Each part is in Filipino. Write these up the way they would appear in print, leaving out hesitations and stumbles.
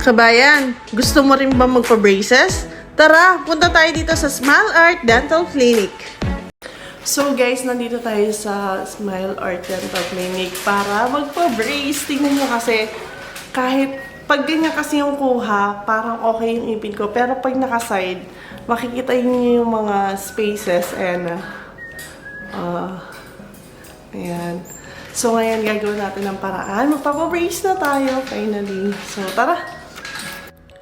Kabayan, gusto mo rin ba magpa-braces? Tara, punta tayo dito sa Smile Art Dental Clinic. So guys, nandito tayo sa Smile Art Dental Clinic para magpa-brace. Tingnan nyo kasi, kahit pag ganyan kasi yung kuha, parang okay yung ipin ko. Pero pag naka-side, makikita nyo yung mga spaces and ayan. So ngayon, gagawin natin ng paraan. Magpapabrace na tayo, finally. So tara!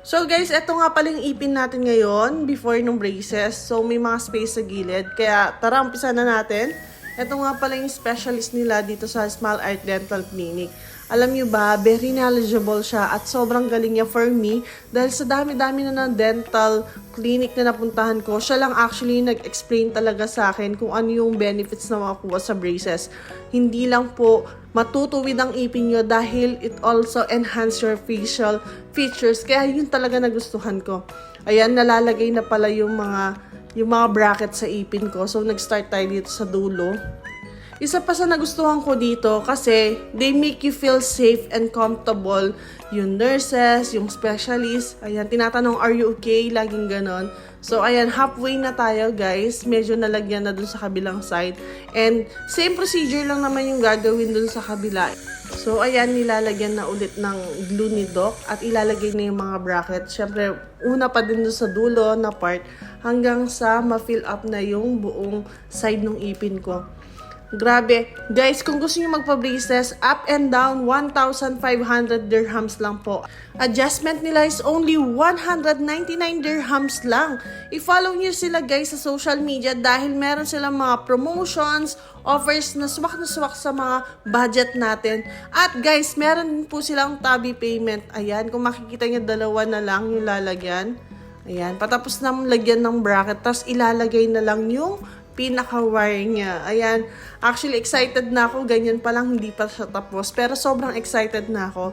So guys, eto nga pala yung ipin natin ngayon before nung braces. So may mga space sa gilid. Kaya tara, umpisa na natin. Eto nga pala yung specialist nila dito sa Smile Art Dental Clinic. Alam nyo ba, very knowledgeable siya at sobrang galing niya for me dahil sa dami-dami na ng dental clinic na napuntahan ko, siya lang actually nag-explain talaga sa akin kung ano yung benefits na makuha sa braces. Hindi lang po matutuwid ang ipin nyo dahil it also enhance your facial features. Kaya yun talaga nagustuhan ko. Ayan, nalalagay na pala yung mga bracket sa ipin ko. So, nag-start tayo dito sa dulo. Isa pa sa nagustuhan ko dito kasi they make you feel safe and comfortable. Yung nurses, yung specialist, ayan, tinatanong, are you okay? Laging ganon. So, ayan, halfway na tayo, guys. Medyo nalagyan na dun sa kabilang side. And, same procedure lang naman yung gagawin dun sa kabila. So, ayan, nilalagyan na ulit ng glue ni Doc at ilalagay na yung mga bracket. Siyempre, una pa din dun sa dulo na part hanggang sa ma-fill up na yung buong side ng ipin ko. Grabe. Guys, kung gusto niyo magpa-braces, up and down, 1,500 dirhams lang po. Adjustment nila is only 199 dirhams lang. I-follow niyo sila guys sa social media dahil meron silang mga promotions, offers na swak sa mga budget natin. At guys, meron din po silang tabi payment. Ayan, kung makikita niyo, dalawa na lang yung lalagyan. Ayan, patapos na lagyan ng bracket, tapos ilalagay na lang yung pinaka-wire niya. Ayan. Actually, excited na ako. Ganyan pa lang, hindi pa siya tapos. Pero sobrang excited na ako.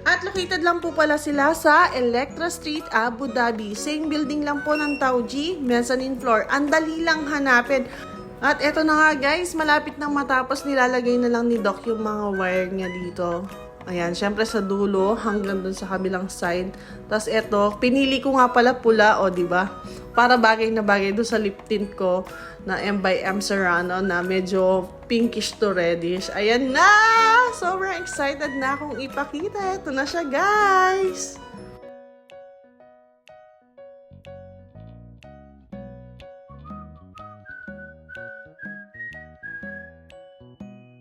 At located lang po pala sila sa Electra Street, Abu Dhabi. Same building lang po ng Tauji, mezzanine floor. Ang dali lang hanapin. At eto na nga guys, malapit nang matapos, nilalagay na lang ni Doc yung mga wire niya dito. Ayan, syempre sa dulo hanggang dun sa kabilang side. Tapos eto, pinili ko nga pala pula, o diba? Para bagay na bagay doon sa lip tint ko na M by M Serrano na medyo pinkish to reddish. Ayan na! Sobrang excited na akong ipakita. Ito na siya, guys!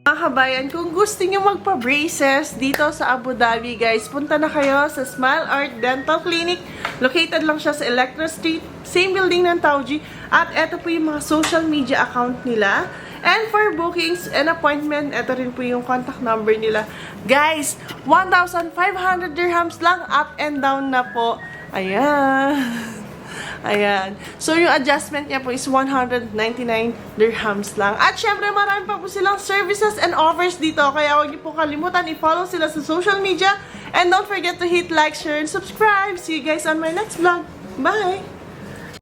Mga kabayan, kung gusto niyo magpa-braces dito sa Abu Dhabi, guys, punta na kayo sa Smile Art Dental Clinic. Located lang siya sa Electra Street, same building ng Tauji. At eto po yung mga social media account nila. And for bookings and appointment, eto rin po yung contact number nila. Guys, 1,500 dirhams lang, up and down na po. Ayan. Ayan. So, yung adjustment niya po is 199 dirhams lang. At syempre, marami pa po silang services and offers dito. Kaya huwag niyo po kalimutan, i-follow sila sa social media. And don't forget to hit like, share, and subscribe. See you guys on my next vlog. Bye!